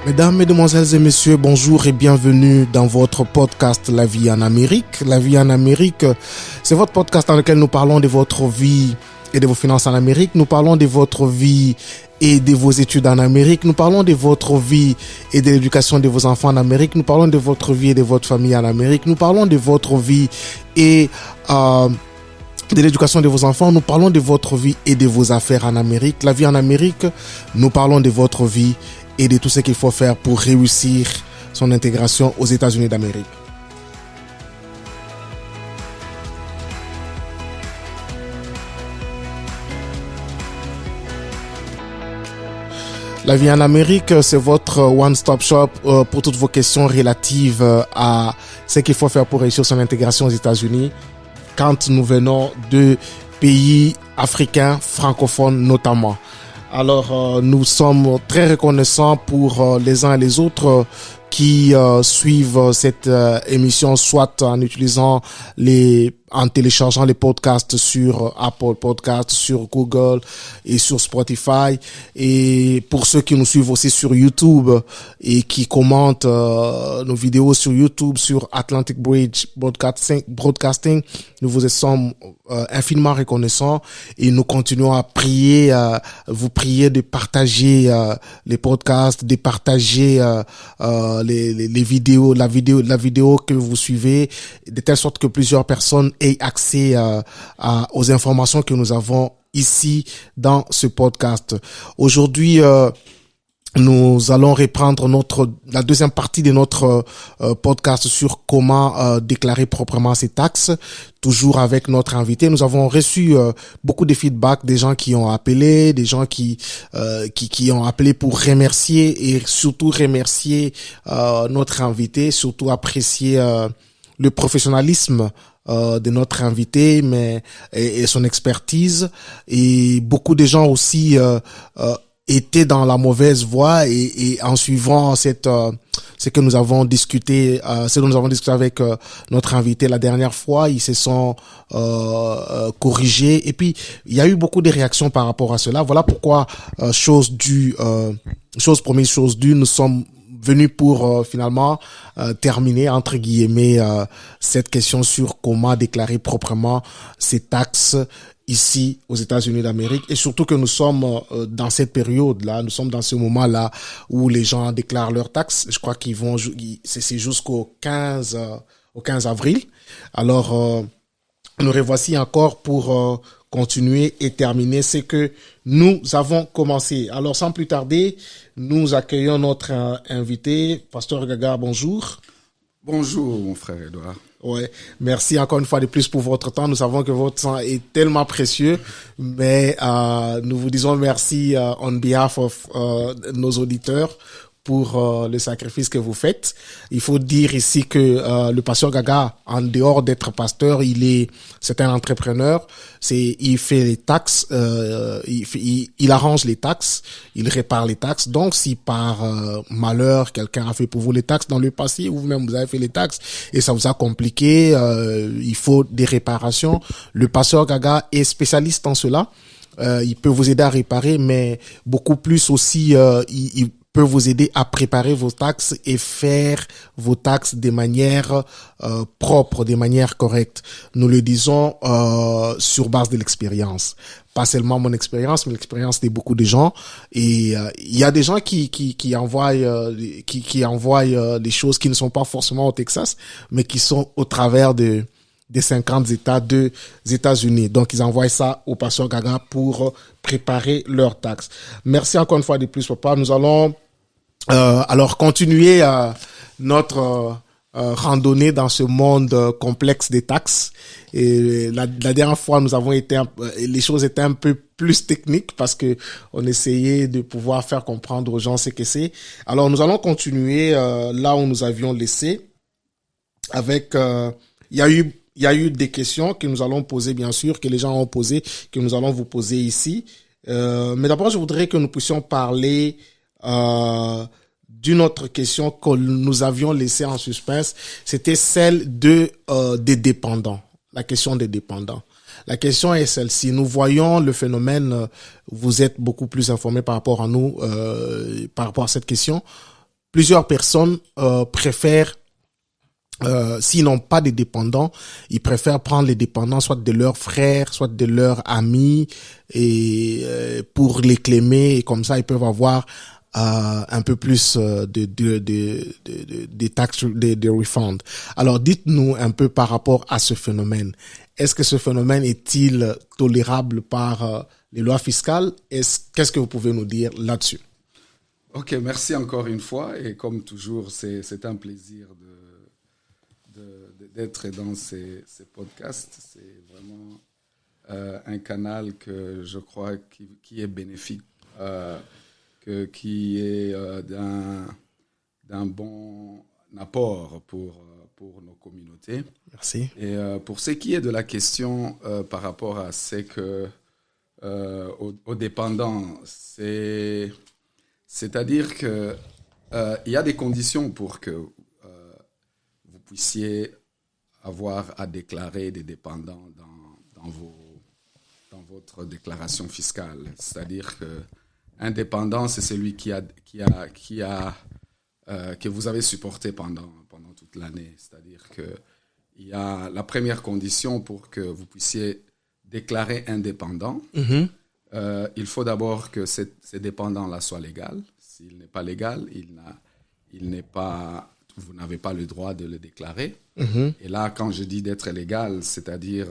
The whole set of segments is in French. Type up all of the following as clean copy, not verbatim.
Mesdames, Mesdemoiselles et Messieurs, bonjour et bienvenue dans votre podcast La vie en Amérique. La vie en Amérique, c'est votre podcast dans lequel nous parlons de votre vie et de vos finances en Amérique. Nous parlons de votre vie et de vos études en Amérique. Nous parlons de votre vie et de l'éducation de vos enfants en Amérique. Nous parlons de votre vie et de votre famille en Amérique. Nous parlons de votre vie et de l'éducation de vos enfants. Nous parlons de votre vie et de vos affaires en Amérique. La vie en Amérique, nous parlons de votre vie et de tout ce qu'il faut faire pour réussir son intégration aux États-Unis d'Amérique. La vie en Amérique, c'est votre one-stop shop pour toutes vos questions relatives à ce qu'il faut faire pour réussir son intégration aux États-Unis quand nous venons de pays africains, francophones notamment. Alors, nous sommes très reconnaissants pour les uns et les autres qui suivent cette émission, soit en utilisant en téléchargeant les podcasts sur Apple Podcasts, sur Google et sur Spotify. Et pour ceux qui nous suivent aussi sur YouTube et qui commentent nos vidéos sur YouTube, sur Atlantic Bridge Broadcasting, nous vous sommes infiniment reconnaissants et nous continuons à prier, vous prier de partager les podcasts, de partager les vidéos, la vidéo que vous suivez, de telle sorte que plusieurs personnes aient accès aux informations que nous avons ici dans ce podcast. Aujourd'hui, nous allons reprendre la deuxième partie de notre podcast sur comment déclarer proprement ses taxes, toujours avec notre invité. Nous avons reçu beaucoup de feedback des gens qui ont appelé, des gens qui ont appelé pour remercier et surtout remercier notre invité, surtout apprécier le professionnalisme de notre invité, et son expertise. Et beaucoup de gens aussi étaient dans la mauvaise voie et en suivant ce que nous avons discuté, ce dont nous avons discuté avec notre invité la dernière fois, ils se sont corrigés. Et puis il y a eu beaucoup de réactions par rapport à cela. Voilà pourquoi chose promise, chose due, nous sommes venus pour finalement terminer entre guillemets cette question sur comment déclarer proprement ses taxes ici aux États-Unis d'Amérique, et surtout que nous sommes dans cette période-là, nous sommes dans ce moment-là où les gens déclarent leurs taxes. Je crois c'est jusqu'au 15 avril. Alors nous revoici encore pour continuer et terminer ce que nous avons commencé. Alors sans plus tarder, nous accueillons notre invité, Pasteur Gaga. Bonjour. Bonjour mon frère Edouard. Ouais, merci encore une fois de plus pour votre temps. Nous savons que votre temps est tellement précieux, mais nous vous disons merci on behalf of nos auditeurs pour le sacrifice que vous faites. Il faut dire ici que le pasteur Gaga, en dehors d'être pasteur, c'est un entrepreneur. Il fait les taxes, il arrange les taxes, il répare les taxes. Donc, si par malheur quelqu'un a fait pour vous les taxes dans le passé, ou vous-même vous avez fait les taxes et ça vous a compliqué, il faut des réparations. Le pasteur Gaga est spécialiste en cela. Il peut vous aider à réparer, mais beaucoup plus aussi, il peut vous aider à préparer vos taxes et faire vos taxes de manière propre, de manière correcte. Nous le disons sur base de l'expérience. Pas seulement mon expérience, mais l'expérience de beaucoup de gens. Et il y a des gens qui envoient des choses qui ne sont pas forcément au Texas, mais qui sont au travers des 50 États des États-Unis. Donc, ils envoient ça au pasteur Gaga pour préparer leurs taxes. Merci encore une fois de plus, papa. Nous allons alors continuer notre randonnée dans ce monde complexe des taxes. Et la dernière fois, les choses étaient un peu plus techniques parce que on essayait de pouvoir faire comprendre aux gens ce que c'est. Alors, nous allons continuer là où nous avions laissé avec il y a eu des questions que nous allons poser, bien sûr, que les gens ont posées, que nous allons vous poser ici. Mais d'abord, je voudrais que nous puissions parler d'une autre question que nous avions laissée en suspense. C'était celle des dépendants. La question des dépendants. La question est celle-ci. Nous voyons le phénomène, vous êtes beaucoup plus informés par rapport à nous, par rapport à cette question. plusieurs personnes préfèrent, s'ils n'ont pas de dépendants, ils préfèrent prendre les dépendants soit de leurs frères, soit de leurs amis, et pour les clémer, et comme ça ils peuvent avoir un peu plus de taxes, de refund. Alors dites-nous un peu par rapport à ce phénomène. Est-ce que ce phénomène est-il tolérable par les lois fiscales? Qu'est-ce que vous pouvez nous dire là-dessus? Ok, merci encore une fois. Et comme toujours, c'est un plaisir d'être dans ces podcasts. C'est vraiment un canal que je crois qui est bénéfique, qui est d'un bon apport pour nos communautés. Merci. Et pour ce qui est de la question par rapport à ce que aux dépendants, c'est-à-dire que il y a des conditions pour que vous puissiez avoir à déclarer des dépendants dans votre déclaration fiscale. C'est-à-dire que un dépendant, c'est celui que vous avez supporté pendant toute l'année. C'est-à-dire que il y a la première condition pour que vous puissiez déclarer indépendant. Mm-hmm. Il faut d'abord que ces dépendants-là soient légaux. S'il n'est pas légal, vous n'avez pas le droit de le déclarer. Mm-hmm. Et là, quand je dis d'être légal, c'est-à-dire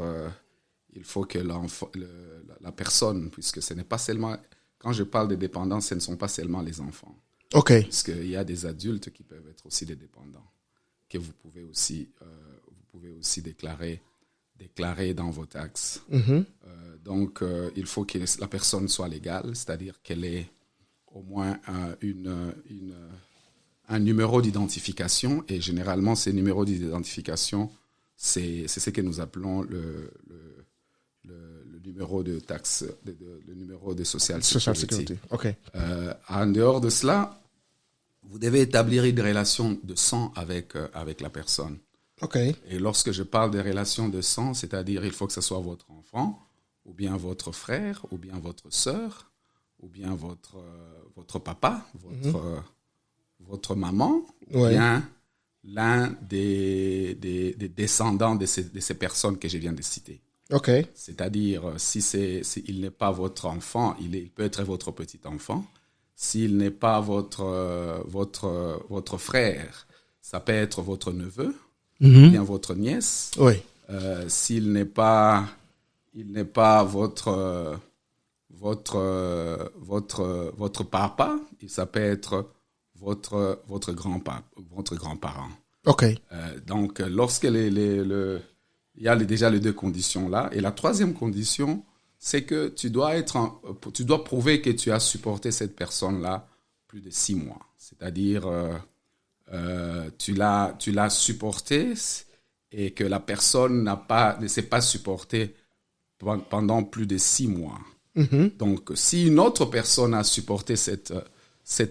il faut que la personne, puisque ce n'est pas seulement... Quand je parle de dépendants, ce ne sont pas seulement les enfants. OK. Parce qu'il y a des adultes qui peuvent être aussi des dépendants, que vous pouvez aussi déclarer dans vos taxes. Mm-hmm. Donc, il faut que la personne soit légale, c'est-à-dire qu'elle ait au moins un numéro d'identification. Et généralement, ces numéros d'identification, c'est ce que nous appelons le numéro de taxe, le numéro de social security. OK. En dehors de cela, vous devez établir une relation de sang avec la personne. OK. Et lorsque je parle de relation de sang, c'est-à-dire il faut que ce soit votre enfant, ou bien votre frère, ou bien votre sœur, ou bien votre papa, votre maman, ou bien l'un des descendants de ces personnes que je viens de citer. OK. C'est-à-dire, s'il n'est pas votre enfant, il peut être votre petit-enfant. S'il n'est pas votre frère, ça peut être votre neveu, Mm-hmm. ou bien votre nièce. Oui. S'il n'est pas votre papa, ça peut être votre grand-parent. OK. Donc, lorsque il y a déjà les deux conditions là, et la troisième condition, c'est que tu dois prouver que tu as supporté cette personne là plus de 6 mois. C'est-à-dire tu l'as supporté et que la personne ne s'est pas supportée pendant plus de 6 mois. Mm-hmm. Donc, si une autre personne a supporté cet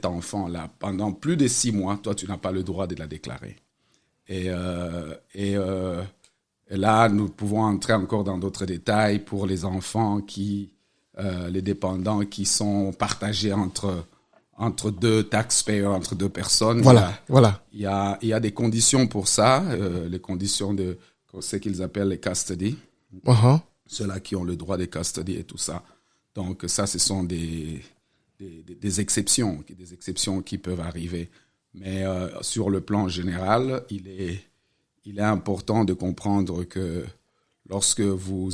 enfant-là pendant plus de 6 mois, toi, tu n'as pas le droit de la déclarer. Et là, nous pouvons entrer encore dans d'autres détails pour les enfants les dépendants qui sont partagés entre deux taxpayers, entre deux personnes. Voilà. Il y a des conditions pour ça, les conditions de ce qu'ils appellent les custody. Uh-huh. Ceux-là qui ont le droit de custody et tout ça. Donc ça, ce sont des exceptions qui peuvent arriver. Mais sur le plan général, il est important de comprendre que lorsque vous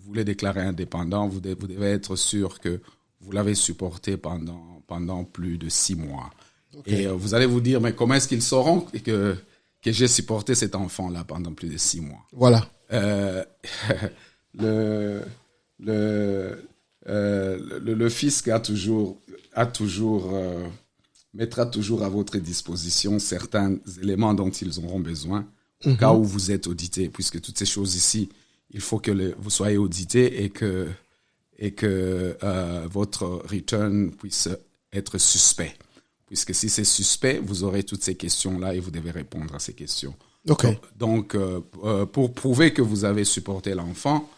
voulez déclarer indépendant, vous devez être sûr que vous l'avez supporté pendant plus de 6 mois. Okay. Et vous allez vous dire, mais comment est-ce qu'ils sauront que j'ai supporté cet enfant-là pendant plus de 6 mois? Voilà. Le fisc mettra toujours à votre disposition certains éléments dont ils auront besoin au cas où vous êtes audité, puisque toutes ces choses ici, il faut que vous soyez audité et que votre return puisse être suspect. Puisque si c'est suspect, vous aurez toutes ces questions-là et vous devez répondre à ces questions. Okay. Donc, pour prouver que vous avez supporté l'enfant,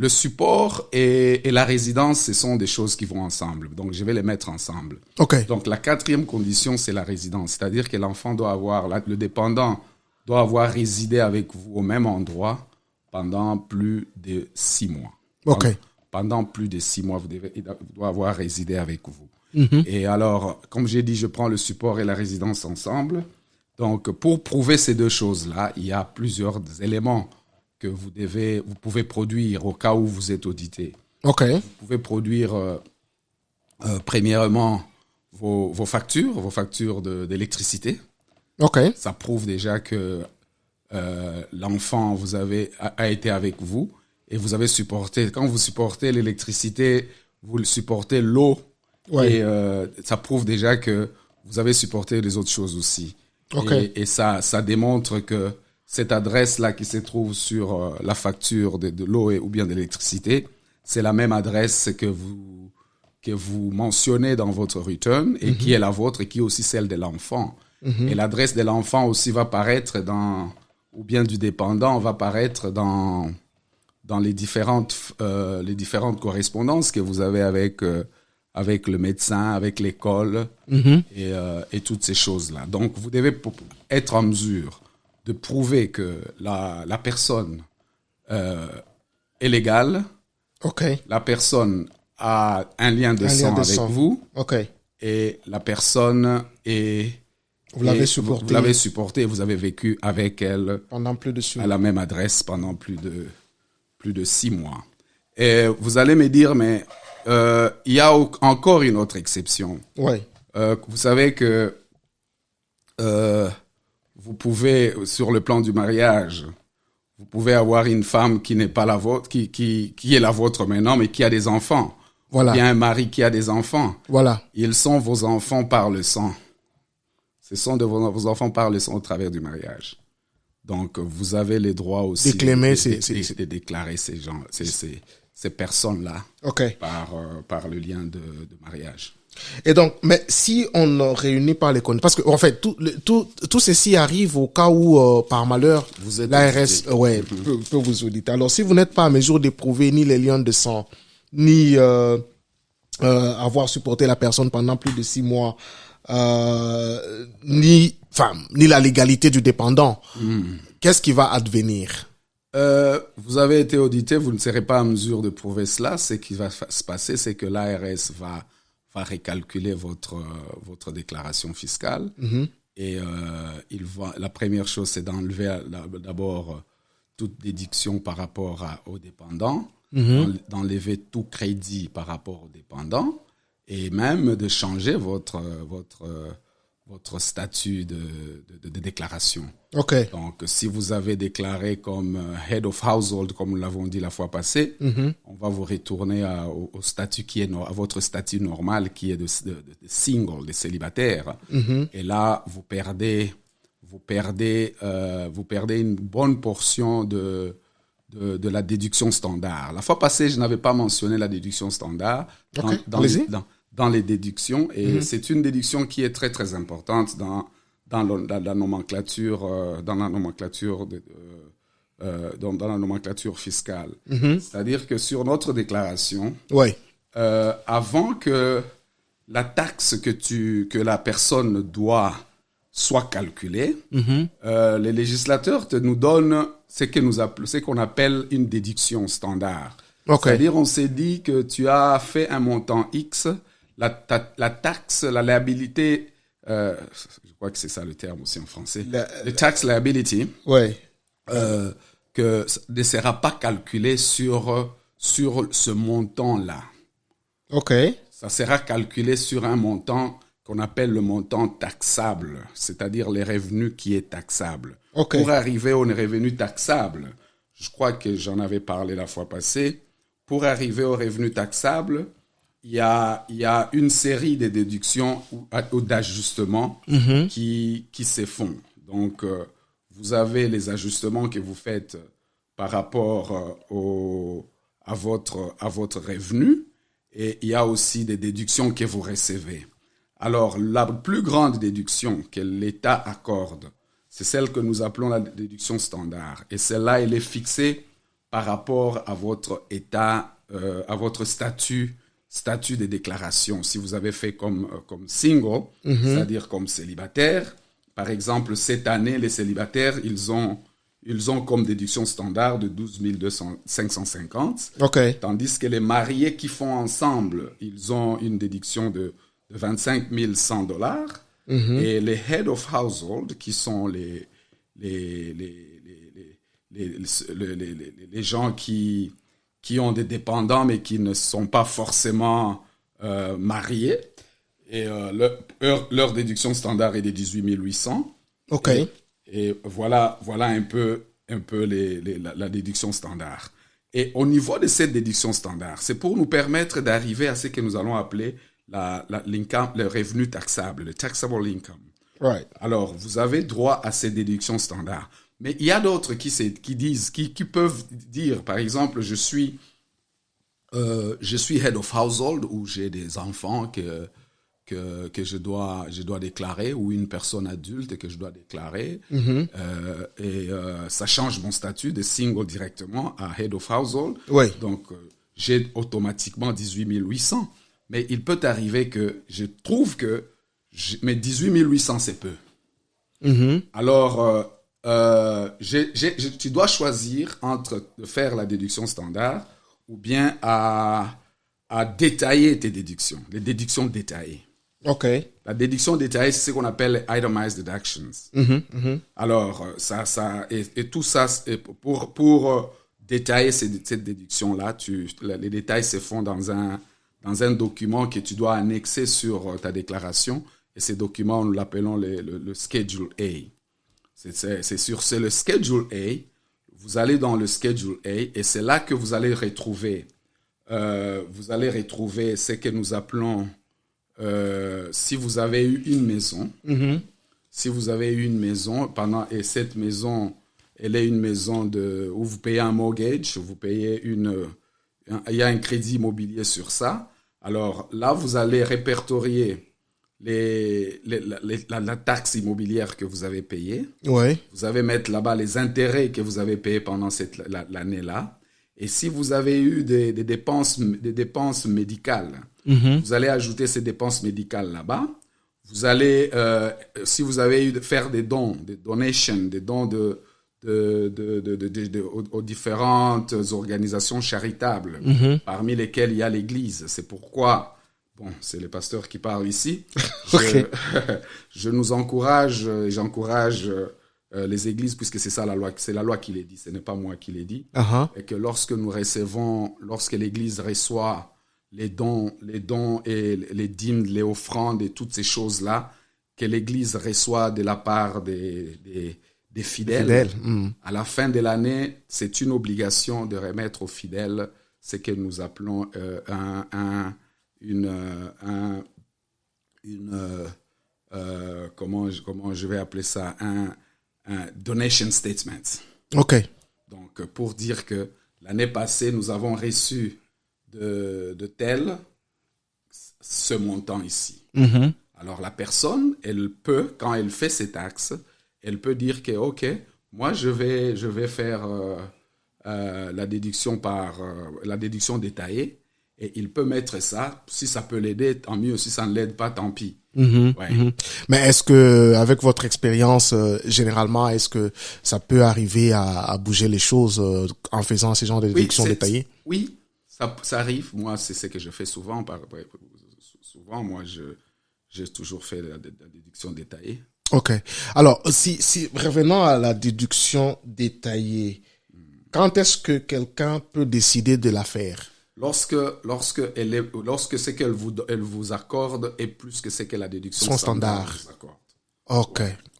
le support et la résidence, ce sont des choses qui vont ensemble. Donc, je vais les mettre ensemble. OK. Donc, la quatrième condition, c'est la résidence. C'est-à-dire que l'enfant doit avoir, le dépendant doit avoir résidé avec vous au même endroit pendant plus de 6 mois. OK. Pendant plus de 6 mois, il doit avoir résidé avec vous. Et alors, comme j'ai dit, je prends le support et la résidence ensemble. Donc, pour prouver ces deux choses-là, il y a plusieurs éléments que vous pouvez produire au cas où vous êtes audité. OK. Vous pouvez produire, premièrement, vos factures d'électricité. OK. Ça prouve déjà que l'enfant a été avec vous et vous avez supporté. Quand vous supportez l'électricité, vous supportez l'eau. Ouais. Et ça prouve déjà que vous avez supporté les autres choses aussi. Okay. Et ça démontre que cette adresse-là qui se trouve sur la facture de l'eau ou bien de l'électricité, c'est la même adresse que vous mentionnez dans votre return et qui est la vôtre et qui est aussi celle de l'enfant. Et l'adresse de l'enfant aussi va paraître ou bien du dépendant va paraître dans les différentes correspondances que vous avez avec le médecin, avec l'école et toutes ces choses-là. Donc, vous devez être en mesure de prouver que la personne est légale, la personne a un lien de sang avec vous, et la personne vous l'avez supporté. Vous l'avez supporté, vous avez vécu avec elle pendant plus de 6 mois. À la même adresse pendant plus de 6 mois. Et vous allez me dire, mais il y a encore une autre exception. Ouais. Vous savez que vous pouvez, sur le plan du mariage, vous pouvez avoir une femme qui n'est pas la vôtre, qui est la vôtre maintenant, mais qui a des enfants. Voilà. Il y a un mari qui a des enfants. Voilà. Ils sont vos enfants par le sang. Ce sont vos enfants par le sang au travers du mariage. Donc, vous avez les droits aussi de déclarer ces gens, ces personnes-là par le lien de mariage. Et donc, mais si on ne réunit pas les conditions, parce que en fait, tout ceci arrive au cas où, par malheur, l'ARS peut vous auditer. Alors, si vous n'êtes pas en mesure d'éprouver ni les liens de sang, ni avoir supporté la personne pendant plus de 6 mois, ni la légalité du dépendant, qu'est-ce qui va advenir? Vous avez été audité, vous ne serez pas en mesure de prouver cela. Ce qui va se passer, c'est que l'ARS va récalculer votre déclaration fiscale. Et la première chose, c'est d'enlever d'abord toute déduction par rapport aux dépendants, d'enlever tout crédit par rapport aux dépendants, et même de changer votre statut de déclaration. Donc, si vous avez déclaré comme head of household, comme nous l'avons dit la fois passée, on va vous retourner au statut à votre statut normal, qui est de single, de célibataire. Et là, vous perdez une bonne portion de la déduction standard. La fois passée, je n'avais pas mentionné la déduction standard dans les déductions, et c'est une déduction qui est très très importante dans la nomenclature fiscale. C'est-à-dire que sur notre déclaration, avant que la taxe que la personne doit soit calculée, les législateurs nous donnent ce qu'on appelle une déduction standard. C'est-à-dire, on s'est dit que tu as fait un montant X, la taxe, la liabilité, je crois que c'est ça le terme aussi en français, le tax liability, que ne sera pas calculé sur ce montant-là. Ça sera calculé sur un montant qu'on appelle le montant taxable, c'est-à-dire les revenus qui est taxable. Pour arriver aux revenus taxables, je crois que j'en avais parlé la fois passée, pour arriver aux revenus taxables, il y a une série de déductions ou d'ajustements qui se font. Donc, vous avez les ajustements que vous faites par rapport à votre revenu, et il y a aussi des déductions que vous recevez. Alors, la plus grande déduction que l'État accorde, c'est celle que nous appelons la déduction standard. Et celle-là, elle est fixée par rapport à votre état, à votre statut de déclaration. Si vous avez fait comme single, c'est-à-dire comme célibataire, par exemple, cette année, les célibataires, ils ont comme déduction standard de 12 550. OK. Tandis que les mariés qui font ensemble, ils ont une déduction de 25 100 dollars. Et les head of household, qui sont les gens qui ont des dépendants mais qui ne sont pas forcément mariés, et leur déduction standard est de 18 800. OK. Et voilà un peu la déduction standard. Et au niveau de cette déduction standard, c'est pour nous permettre d'arriver à ce que nous allons appeler le revenu taxable, le taxable income. Right. Alors, vous avez droit à ces déductions standards. Mais il y a d'autres qui peuvent dire, par exemple, je suis head of household, ou j'ai des enfants que je dois déclarer, ou une personne adulte que je dois déclarer. Ça change mon statut de single directement à head of household. Oui. Donc, j'ai automatiquement 18 800. Mais il peut arriver que je trouve que mais 18 800, c'est peu. Alors, tu dois choisir entre de faire la déduction standard ou bien à détailler tes déductions, les déductions détaillées. OK. La déduction détaillée, c'est ce qu'on appelle les itemized deductions. Alors, et tout ça, pour détailler cette déduction-là, les détails se font dans un document que tu dois annexer sur ta déclaration. Et ces documents, nous l'appelons le Schedule A. C'est le Schedule A. Vous allez dans le Schedule A et c'est là que vous allez retrouver ce que nous appelons, si vous avez eu une maison, si vous avez eu une maison et cette maison, elle est une maison où vous payez un mortgage, il y a un crédit immobilier sur ça. Alors là, vous allez répertorier la taxe immobilière que vous avez payée. Ouais. Vous allez mettre là-bas les intérêts que vous avez payés pendant l'année-là. Et si vous avez eu des dépenses médicales, vous allez ajouter ces dépenses médicales là-bas. Vous allez, si vous avez faire des dons, des dons aux différentes organisations charitables, parmi lesquelles il y a l'Église. C'est pourquoi, c'est le pasteur qui parle ici. Je nous encourage, j'encourage les églises, puisque c'est ça la loi, c'est la loi qui les dit, ce n'est pas moi qui les dit, et que lorsque l'Église reçoit les dons et les dîmes, les offrandes et toutes ces choses-là, que l'Église reçoit de la part des fidèles. À la fin de l'année, c'est une obligation de remettre aux fidèles ce que nous appelons comment je vais appeler ça, un donation statement. OK. Donc, pour dire que l'année passée, nous avons reçu de tel ce montant ici. Alors, la personne, elle peut, quand elle fait ses taxes, elle peut dire que, OK, moi, je vais faire la déduction détaillée. Et il peut mettre ça. Si ça peut l'aider, tant mieux. Si ça ne l'aide pas, tant pis. Mais est-ce que, avec votre expérience, généralement, est-ce que ça peut arriver à bouger les choses en faisant ces genres de déductions détaillées? Oui, ça arrive. Moi, c'est ce que je fais souvent. Souvent, moi, j'ai toujours fait la déduction détaillée. OK. Alors, si revenons à la déduction détaillée, quand est-ce que quelqu'un peut décider de la faire? Lorsque ce qu'elle vous accorde est plus que ce que la déduction standard vous accorde.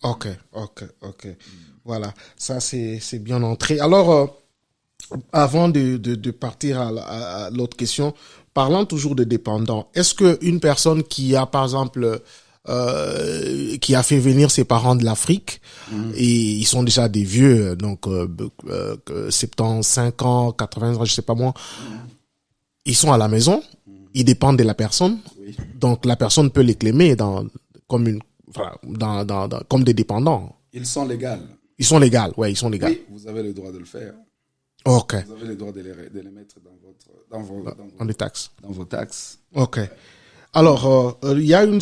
OK. Voilà, ça c'est bien entré. Alors, avant de partir à l'autre question, parlant toujours de dépendants, est-ce que une personne qui a par exemple qui a fait venir ses parents de l'Afrique et ils sont déjà des vieux, donc 75 ans, 80 ans, je sais pas moi. Ils sont à la maison, ils dépendent de la personne, donc la personne peut les claimer comme des dépendants. Ils sont légaux. Ils sont légaux, ouais, ils sont légaux. Oui, vous avez le droit de le faire. Ok. Vous avez le droit de les mettre Dans les taxes. dans vos taxes. Ok. Alors, il y a une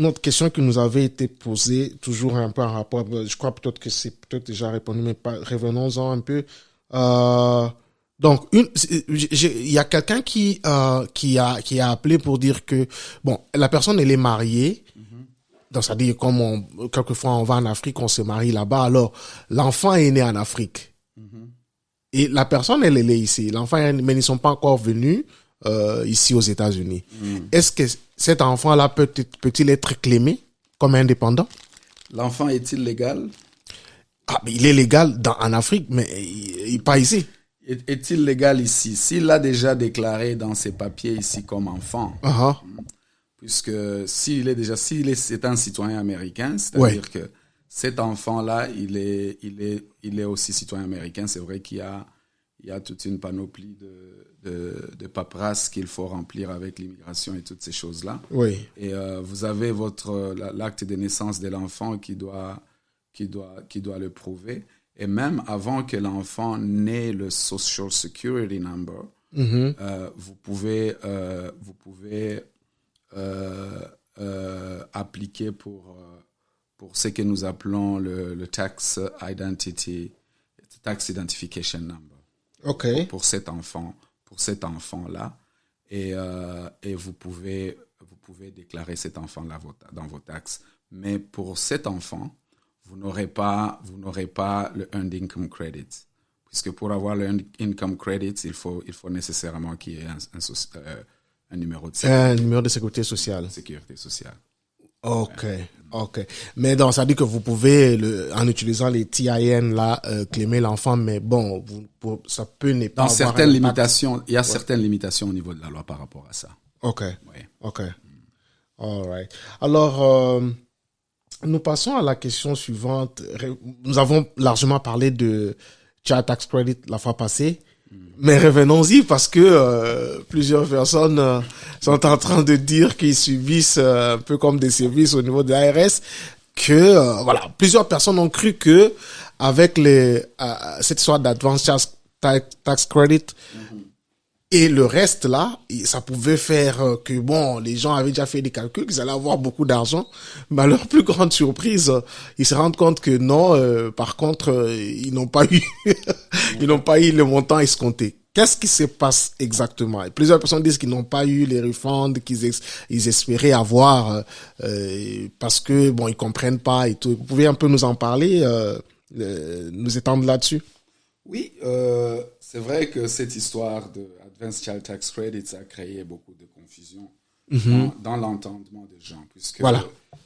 autre question qui nous avait été posée, toujours un peu en rapport. Je crois peut-être que c'est peut-être déjà répondu, mais pas, revenons-en un peu. Donc, il y a quelqu'un qui a appelé pour dire que bon, la personne elle est mariée. Donc, ça dit comme quelquefois on va en Afrique, on se marie là-bas. Alors, l'enfant est né en Afrique et la personne elle est ici. L'enfant, mais ils ne sont pas encore venus ici aux États-Unis. Est-ce que cet enfant-là peut-il être clémé comme indépendant? L'enfant est-il légal? Ah, mais il est légal en Afrique, mais pas ici. Est-il légal ici? S'il l'a déjà déclaré dans ses papiers ici comme enfant, puisque c'est un citoyen américain, c'est-à-dire que cet enfant-là, il est aussi citoyen américain. C'est vrai qu'il y a toute une panoplie de paperasse qu'il faut remplir avec l'immigration et toutes ces choses-là. Oui. Et vous avez l'acte de naissance de l'enfant qui doit le prouver. Et même avant que l'enfant n'ait le Social Security Number, vous pouvez appliquer pour ce que nous appelons le Tax Identification Number. Ok. Pour cet enfant-là. Et vous pouvez déclarer cet enfant-là dans vos taxes. Mais pour cet enfant, vous n'aurez pas le Earned Income Credit. Puisque pour avoir le Earned Income Credit, il faut nécessairement qu'il y ait un numéro de sécurité. Un numéro de sécurité sociale. Sécurité sociale. Ok, ok. Mais donc, ça dit que vous pouvez, en utilisant les TIN là, clémer l'enfant, mais bon, ça peut ne pas Dans avoir certaines limitations, il y a certaines limitations au niveau de la loi par rapport à ça. Ok, Ouais. ok. All right. Alors, nous passons à la question suivante. Nous avons largement parlé de Child Tax Credit la fois passée. Mais revenons-y parce que plusieurs personnes sont en train de dire qu'ils subissent un peu comme des services au niveau de l'ARS, que voilà, plusieurs personnes ont cru que avec cette histoire d'Advanced Tax Credit et le reste là, ça pouvait faire que bon, les gens avaient déjà fait des calculs, qu'ils allaient avoir beaucoup d'argent, mais à leur plus grande surprise, ils se rendent compte que non, par contre, ils n'ont pas eu, ils n'ont pas eu le montant escompté. Qu'est-ce qui se passe exactement? Plusieurs personnes disent qu'ils n'ont pas eu les refunds ils espéraient avoir parce que bon, ils comprennent pas et tout. Vous pouvez un peu nous en parler, nous étendre là-dessus? Oui, c'est vrai que cette histoire de Advanced Child Tax Credits a créé beaucoup de confusion dans l'entendement des gens, puisque voilà.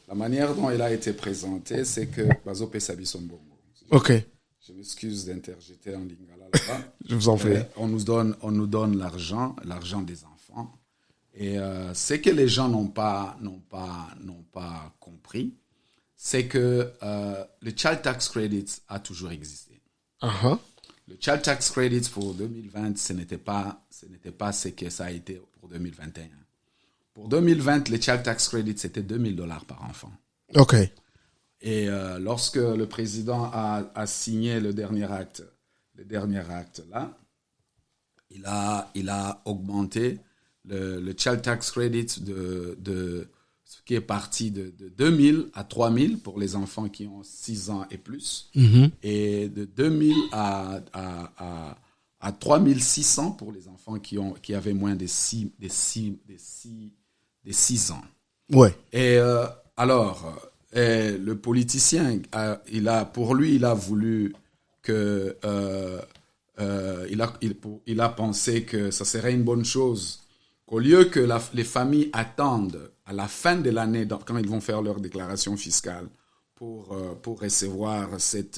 La manière dont il a été présenté, c'est que Bazo Pesabi Sombongo. Ok. Je m'excuse d'interjeter en lingala là-bas. Je vous en prie. On nous donne l'argent des enfants. Et ce que les gens n'ont pas compris, c'est que le Child Tax Credit a toujours existé. Le Child Tax Credit pour 2020, ce n'était pas ce que ça a été pour 2021. Pour 2020, le Child Tax Credit, c'était $2,000 par enfant. Ok. Et lorsque le président a signé le dernier acte là, il a augmenté le Child Tax Credit de ce qui est parti de 2,000 à 3,000 pour les enfants qui ont 6 ans et plus, et de 2,000 à 3,600 pour les enfants qui avaient moins de 6 ans. Ouais. Et alors, le politicien, il a voulu que il a pensé que ça serait une bonne chose qu'au lieu que les familles attendent à la fin de l'année, quand ils vont faire leur déclaration fiscale, pour recevoir ces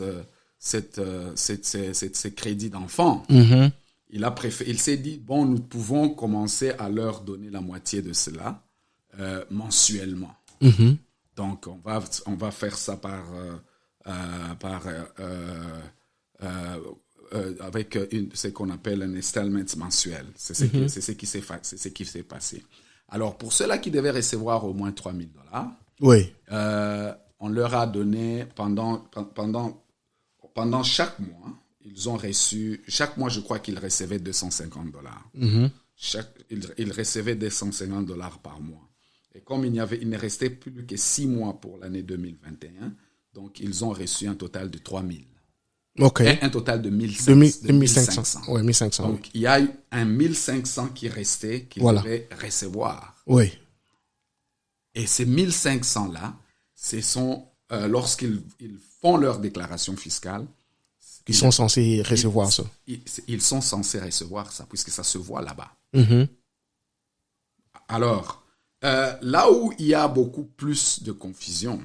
crédits d'enfants, il s'est dit, bon, nous pouvons commencer à leur donner la moitié de cela mensuellement. Donc, on va faire ça avec ce qu'on appelle un installment mensuel. C'est ce qui s'est passé. Alors, pour ceux-là qui devaient recevoir au moins $3,000, oui. On leur a donné pendant chaque mois, ils ont reçu, chaque mois, je crois qu'ils recevaient $250. Ils recevaient $250 par mois. Et comme il ne restait plus que 6 mois pour l'année 2021, donc ils ont reçu un total de 3 000. OK. Et un total de 1500. Ouais, 1500. Donc, il y a eu un 1500 qui restait, qu'ils devaient recevoir. Oui. Et ces 1500-là, ce sont, lorsqu'ils font leur déclaration fiscale, ils sont censés recevoir ça. Ils sont censés recevoir ça, puisque ça se voit là-bas. Mm-hmm. Alors, là où il y a beaucoup plus de confusion,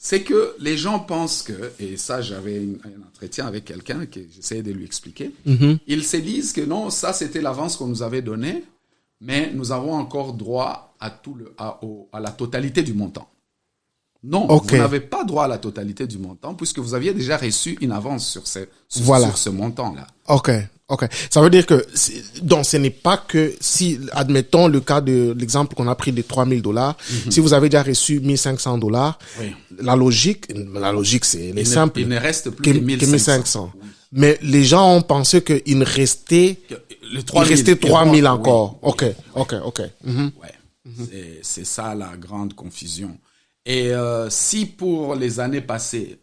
c'est que les gens pensent que, et ça j'avais un entretien avec quelqu'un que j'essayais de lui expliquer, ils se disent que non, ça c'était l'avance qu'on nous avait donnée, mais nous avons encore droit à la totalité du montant. Non, vous n'avez pas droit à la totalité du montant puisque vous aviez déjà reçu une avance sur ce montant-là. OK. Ça veut dire que, donc, ce n'est pas que si, admettons le cas de l'exemple qu'on a pris des $3,000, si vous avez déjà reçu $1,500, oui. la logique, c'est simple. Il ne reste plus que 1,500. Oui. Mais les gens ont pensé qu'il ne restait, le 3,000 encore. Oui. OK. Ouais. C'est ça la grande confusion. Et si pour les années passées,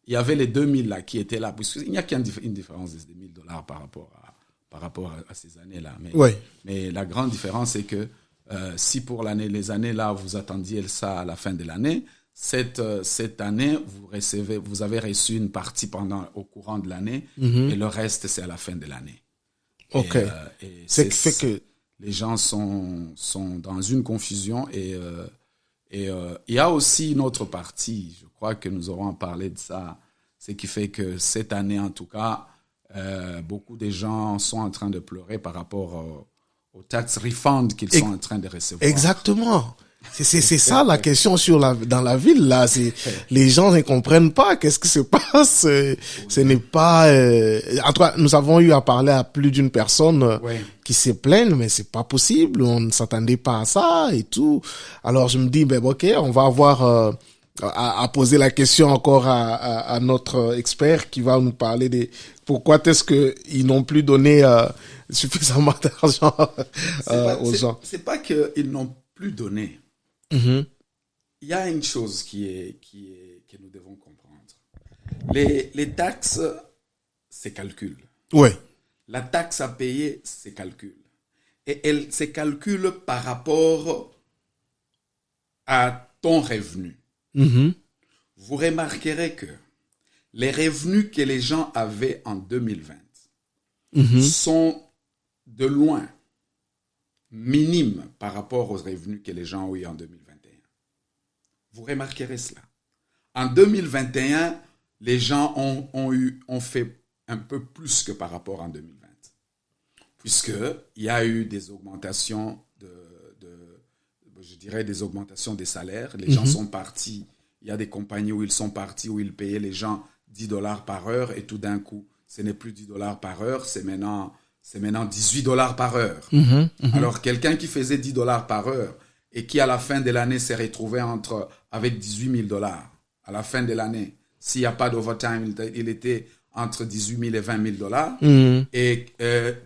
il y avait les 2 000 là qui étaient là, puisqu'il n'y a qu'une différence de $1,000 par rapport à ces années-là. Mais la grande différence, c'est que si pour les années là, vous attendiez ça à la fin de l'année, cette année, vous avez reçu une partie au courant de l'année, et le reste, c'est à la fin de l'année. OK. Et c'est qui fait que les gens sont dans une confusion et il y a aussi une autre partie, je crois que nous aurons parlé de ça, ce qui fait que cette année, en tout cas, beaucoup de gens sont en train de pleurer par rapport au tax refund qu'ils sont en train de recevoir. Exactement. C'est ça la question dans la ville là. Les gens ne comprennent pas qu'est-ce qui se passe. Ce n'est pas. En tout cas, nous avons eu à parler à plus d'une personne qui se plaignent, mais c'est pas possible. On ne s'attendait pas à ça et tout. Alors je me dis ok, on va avoir à poser la question encore à notre expert qui va nous parler des pourquoi est-ce que ils n'ont plus donné suffisamment d'argent aux gens. C'est pas qu'ils n'ont plus donné. Mm-hmm. Il y a une chose que nous devons comprendre. Les taxes, c'est calcul. Oui. La taxe à payer, c'est calcul. Et elle se calcule par rapport à ton revenu. Mm-hmm. Vous remarquerez que les revenus que les gens avaient en 2020 sont de loin minimes par rapport aux revenus que les gens ont eu en 2021. Vous remarquerez cela. En 2021, les gens ont fait un peu plus que par rapport en 2020. Puisqu'il y a eu des augmentations je dirais des augmentations des salaires. Les gens sont partis. Il y a des compagnies où ils sont partis, où ils payaient les gens $10 par heure et tout d'un coup, ce n'est plus $10 par heure, c'est maintenant $18 par heure. Alors, quelqu'un qui faisait $10 par heure et qui, à la fin de l'année, s'est retrouvé avec $18,000 à la fin de l'année, s'il n'y a pas d'overtime, il était entre $18,000 et $20,000. Et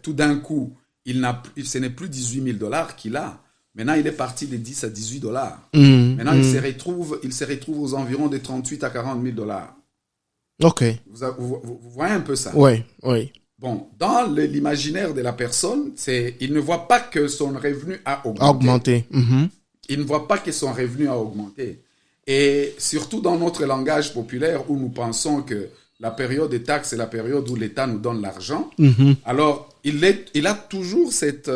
tout d'un coup, ce n'est plus $18,000 qu'il a. Maintenant, il est parti de 10 à $18. Maintenant, il se retrouve aux environs de 38 à 40 000 $. OK. Vous voyez un peu ça? Oui. Bon, dans l'imaginaire de la personne, il ne voit pas que son revenu a augmenté. Il ne voit pas que son revenu a augmenté. Et surtout dans notre langage populaire où nous pensons que la période des taxes est la période où l'État nous donne l'argent. Alors, il a toujours cette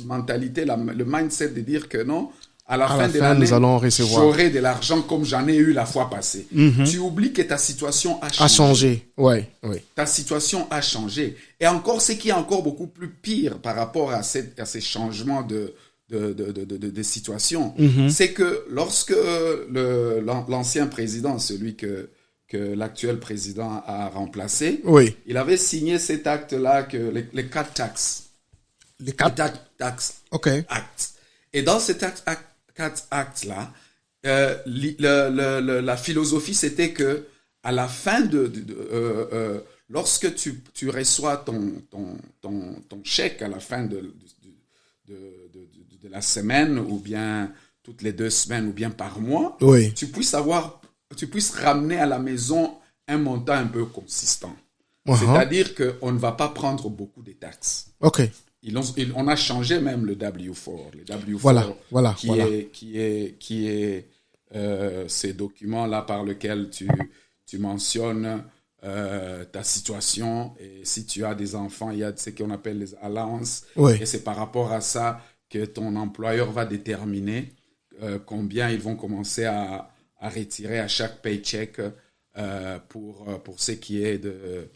mentalité, le mindset de dire que non, à la fin de l'année, j'aurai de l'argent comme j'en ai eu la fois passée. Tu oublies que ta situation a changé. Oui. Ta situation a changé. Et encore, ce qui est encore beaucoup plus pire par rapport à ces changements de situation, c'est que lorsque l'ancien président, celui que l'actuel président a remplacé, il avait signé cet acte-là, les 4 taxes. Les 4 taxes Acts. Et dans ces 4 actes-là, la philosophie, c'était que à la fin lorsque tu reçois ton chèque à la fin de la semaine, ou bien toutes les 2 semaines, ou bien par mois, Oui. tu puisses ramener à la maison un montant un peu consistant. C'est-à-dire qu'on ne va pas prendre beaucoup de taxes. OK. On a changé même le W4. Le W4 Voilà. qui est ces documents-là par lesquels tu mentionnes ta situation, et si tu as des enfants, il y a ce qu'on appelle les allowances, et c'est par rapport à ça que ton employeur va déterminer combien ils vont commencer à retirer à chaque paycheck pour ce qui est de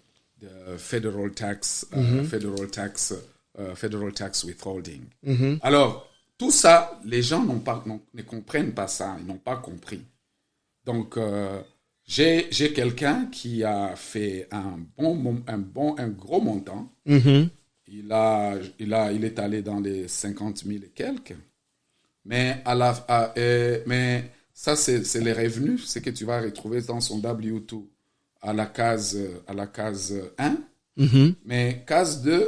federal tax withholding. Alors, tout ça, les gens ne comprennent pas ça, ils n'ont pas compris. Donc, j'ai quelqu'un qui a fait un gros montant. Il est allé dans les 50 000 et quelques. Mais mais ça, c'est les revenus, c'est que tu vas retrouver dans son W2 à la case 1. Mais case 2,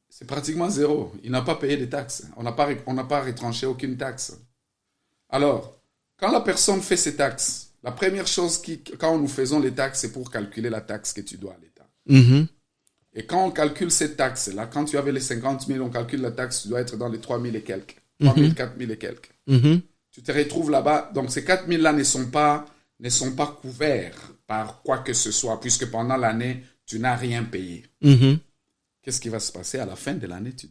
c'est pratiquement zéro. Il n'a pas payé de taxes. On n'a pas retranché aucune taxe. Alors, quand la personne fait ses taxes, la première chose quand nous faisons les taxes, c'est pour calculer la taxe que tu dois à l'État. Et quand on calcule ces taxes-là, quand tu avais les 50 000, on calcule la taxe, tu dois être dans les 3 000 et quelques. 3 000, 4 000 et quelques. Tu te retrouves là-bas. Donc, ces 4 000-là ne sont pas couverts par quoi que ce soit, puisque pendant l'année, tu n'as rien payé. Qu'est-ce qui va se passer à la fin de l'année? Tu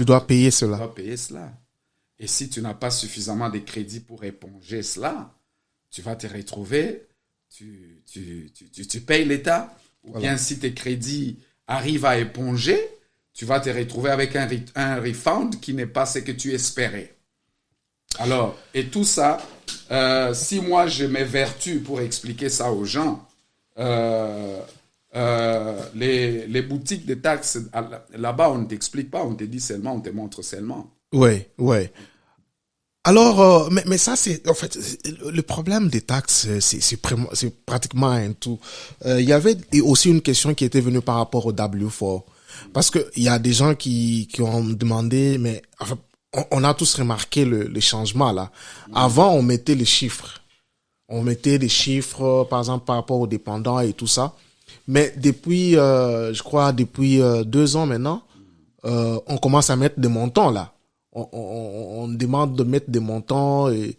dois payer cela. Tu dois payer cela. Et si tu n'as pas suffisamment de crédits pour éponger cela, tu vas te retrouver, tu payes l'État, ou bien si tes crédits arrivent à éponger, tu vas te retrouver avec un refund qui n'est pas ce que tu espérais. Alors, et tout ça, si moi je m'évertue pour expliquer ça aux gens, les boutiques de taxes, là-bas, on ne t'explique pas, on te dit seulement, on te montre seulement. Oui. Alors, mais ça, c'est, en fait, le problème des taxes, c'est pratiquement un tout. Il y avait aussi une question qui était venue par rapport au W4. Parce que il y a des gens qui ont demandé, mais, enfin, on a tous remarqué le changement, là. Avant, on mettait les chiffres. On mettait des chiffres, par exemple, par rapport aux dépendants et tout ça. Mais depuis, je crois, depuis 2 ans maintenant, on commence à mettre des montants, là. On demande de mettre des montants. Et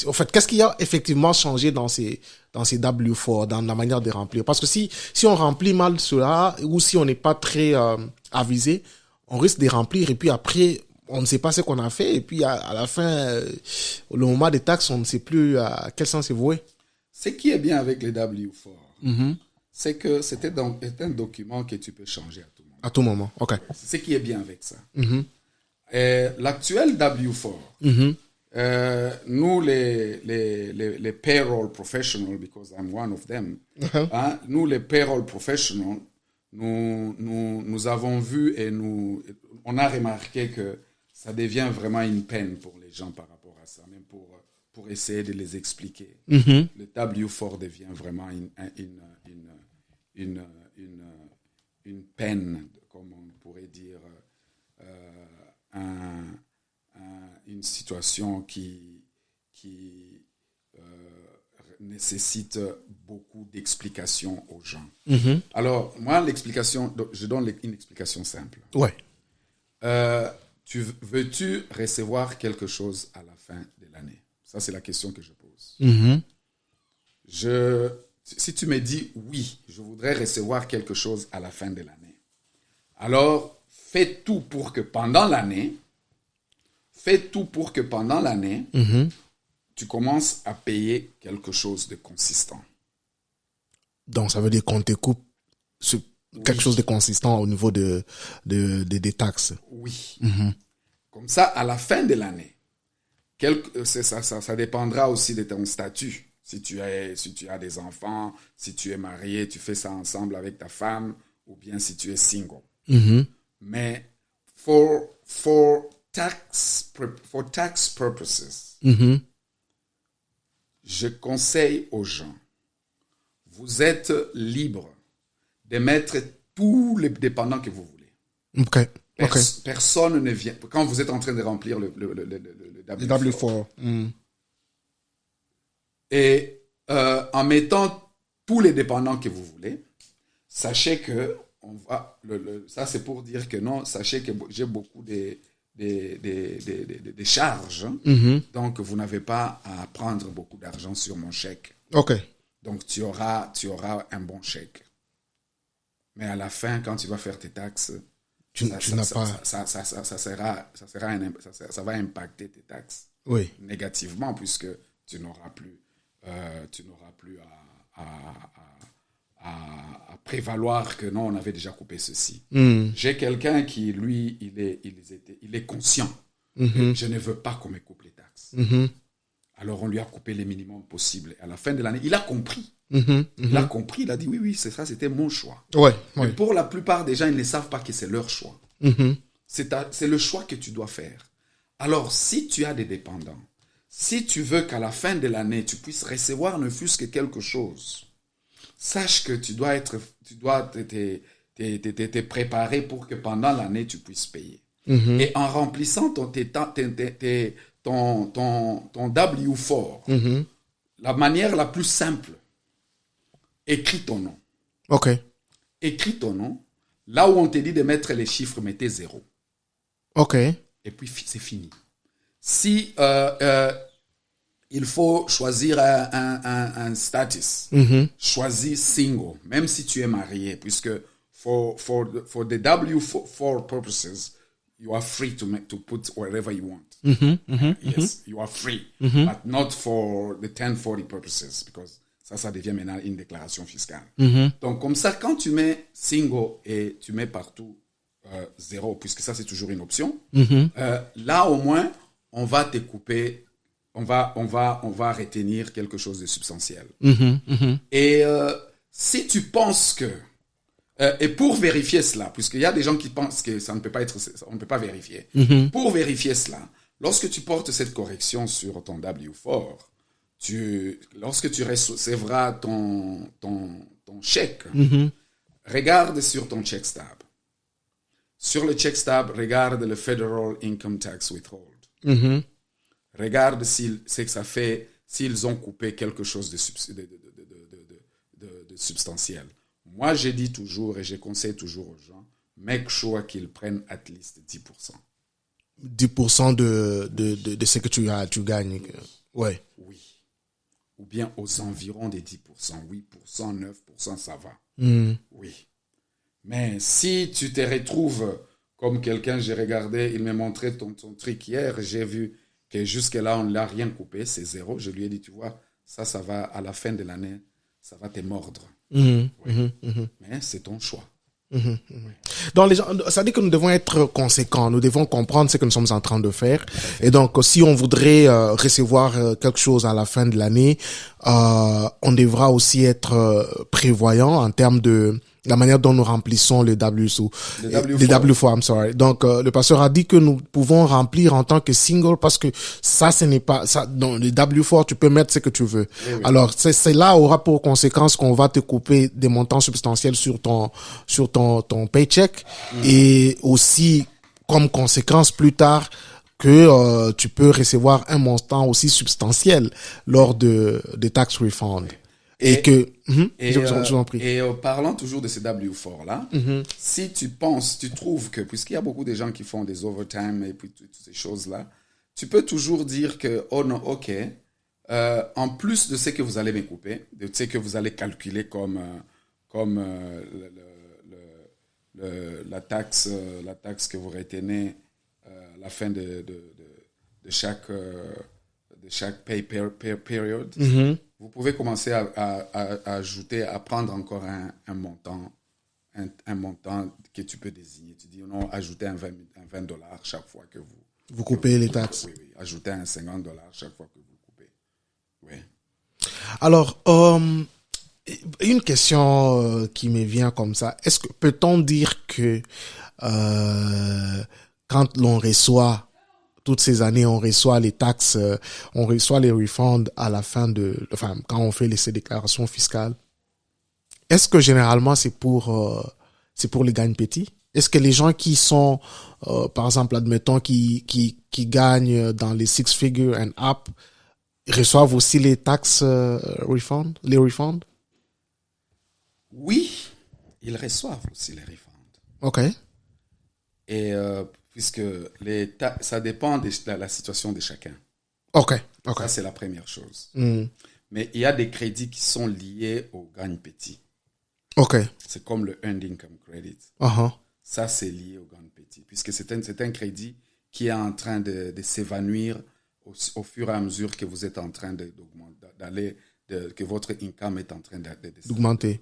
en fait, qu'est-ce qui a effectivement changé dans ces W4, dans la manière de remplir? Parce que si on remplit mal cela, ou si on n'est pas très avisé, on risque de remplir, et puis après, on ne sait pas ce qu'on a fait, et puis à la fin, le moment des taxes, on ne sait plus à quel sens c'est voué. Ce qui est bien avec les W4, c'est que c'est un document que tu peux changer à tout moment. À tout moment, ok. C'est ce qui est bien avec ça. L'actuel W4, nous les payroll professionals, because I'm one of them, nous les payroll professionals, nous avons vu et on a remarqué que ça devient vraiment une peine pour les gens par rapport à ça, même pour essayer de les expliquer. Le W4 devient vraiment une peine, comme on pourrait dire, une situation qui nécessite beaucoup d'explications aux gens. Alors, moi, je donne une explication simple. Ouais. Veux-tu recevoir quelque chose à la fin de l'année? Ça, c'est la question que je pose. Si tu me dis oui, je voudrais recevoir quelque chose à la fin de l'année, alors fais tout pour que pendant l'année, tu commences à payer quelque chose de consistant. Donc, ça veut dire qu'on te coupe quelque chose de consistant au niveau des taxes. Oui. Comme ça, à la fin de l'année, ça dépendra aussi de ton statut. Si tu as des enfants, si tu es marié, tu fais ça ensemble avec ta femme, ou bien si tu es single. Mais for tax purposes, je conseille aux gens, vous êtes libre d'émettre tous les dépendants que vous voulez. OK. Personne ne vient. Quand vous êtes en train de remplir le W4. Et en mettant tous les dépendants que vous voulez, sachez que ça c'est pour dire que non, sachez que j'ai beaucoup des charges, donc vous n'avez pas à prendre beaucoup d'argent sur mon chèque. OK. Donc tu auras un bon chèque. Mais à la fin, quand tu vas faire tes taxes, ça va impacter tes taxes négativement, puisque tu n'auras plus à prévaloir que non, on avait déjà coupé ceci. J'ai quelqu'un qui, lui, il est conscient. Je ne veux pas qu'on me coupe les taxes. Alors on lui a coupé les minimums possibles. À la fin de l'année, il a compris. Il a compris, il a dit oui, c'est ça, c'était mon choix. Mais pour la plupart des gens, ils ne savent pas que c'est leur choix. C'est le choix que tu dois faire. Alors, si tu as des dépendants, si tu veux qu'à la fin de l'année, tu puisses recevoir ne fût-ce que quelque chose, sache que tu dois te préparer pour que pendant l'année, tu puisses payer. Et en remplissant ton W4, la manière la plus simple, écris ton nom. OK. Écris ton nom. Là où on te dit de mettre les chiffres, mettez 0. OK. Et puis, c'est fini. Si il faut choisir un status, choisis single, même si tu es marié, puisque for the W4 purposes, you are free to put wherever you want. Yes, you are free, but not for the 1040 purposes, because ça devient maintenant une déclaration fiscale. Donc, comme ça, quand tu mets single et tu mets partout 0, puisque ça, c'est toujours une option, là, au moins, on va te couper, on va retenir quelque chose de substantiel. Et si tu penses que, et pour vérifier cela, puisqu'il y a des gens qui pensent que ça ne peut pas être, on ne peut pas vérifier. Pour vérifier cela, lorsque tu portes cette correction sur ton W4, lorsque tu recevras ton chèque, regarde sur ton check stub. Sur le check stub, regarde le Federal Income Tax Withhold. Regarde ce que ça fait s'ils ont coupé quelque chose de substantiel. Moi, je dis toujours et je conseille toujours aux gens, make sure qu'ils prennent at least 10%. 10% de ce que tu gagnes. Ouais. Oui. Ou bien aux environs des 10%. 8%, 9%, ça va. Oui. Mais si tu te retrouves comme quelqu'un, j'ai regardé, il m'a montré ton truc hier, j'ai vu que jusque-là, on ne l'a rien coupé, c'est 0. Je lui ai dit, tu vois, ça va, à la fin de l'année, ça va te mordre. Mais c'est ton choix. Donc, ça dit que nous devons être conséquents, nous devons comprendre ce que nous sommes en train de faire. Et donc, si on voudrait recevoir quelque chose à la fin de l'année, on devra aussi être prévoyant en termes de la manière dont nous remplissons le W4. Le W4, I'm sorry. Donc, le pasteur a dit que nous pouvons remplir en tant que single parce que ça, ce n'est pas ça. Dans le W4, tu peux mettre ce que tu veux. Oui. Alors, c'est là aura pour conséquence qu'on va te couper des montants substantiels sur ton paycheck et aussi comme conséquence plus tard que tu peux recevoir un montant aussi substantiel lors de tax refund. Et je vous en prie. Et parlant toujours de ces W4-là, si tu trouves que, puisqu'il y a beaucoup de gens qui font des overtime et puis toutes ces choses-là, tu peux toujours dire que, oh non, ok, en plus de ce que vous allez me couper, de ce que vous allez calculer comme la taxe que vous retenez à la fin de chaque pay period, vous pouvez commencer à ajouter, à prendre encore un montant que tu peux désigner. Tu dis non, ajoutez un $20 chaque fois que vous coupez les taxes. Oui, ajoutez un $50 chaque fois que vous coupez. Oui. Alors, une question qui me vient comme ça. Peut-on dire que quand l'on reçoit toutes ces années, on reçoit les taxes, on reçoit les refunds à la fin quand on fait ces déclarations fiscales. est-ce que généralement c'est pour les gagnes petits? Est-ce que les gens qui sont, par exemple, admettons, qui gagnent dans les six figures and up, reçoivent aussi les taxes les refunds? Oui, ils reçoivent aussi les refunds. OK. Et puisque ça dépend de la situation de chacun. OK. Ça, c'est la première chose. Mm. Mais il y a des crédits qui sont liés aux gagnes petits. OK. C'est comme le Earned Income Credit. Uh-huh. Ça, c'est lié aux gagnes petits, puisque c'est un crédit qui est en train de s'évanouir au fur et à mesure que vous êtes en train d'aller, que votre income est en train d'augmenter.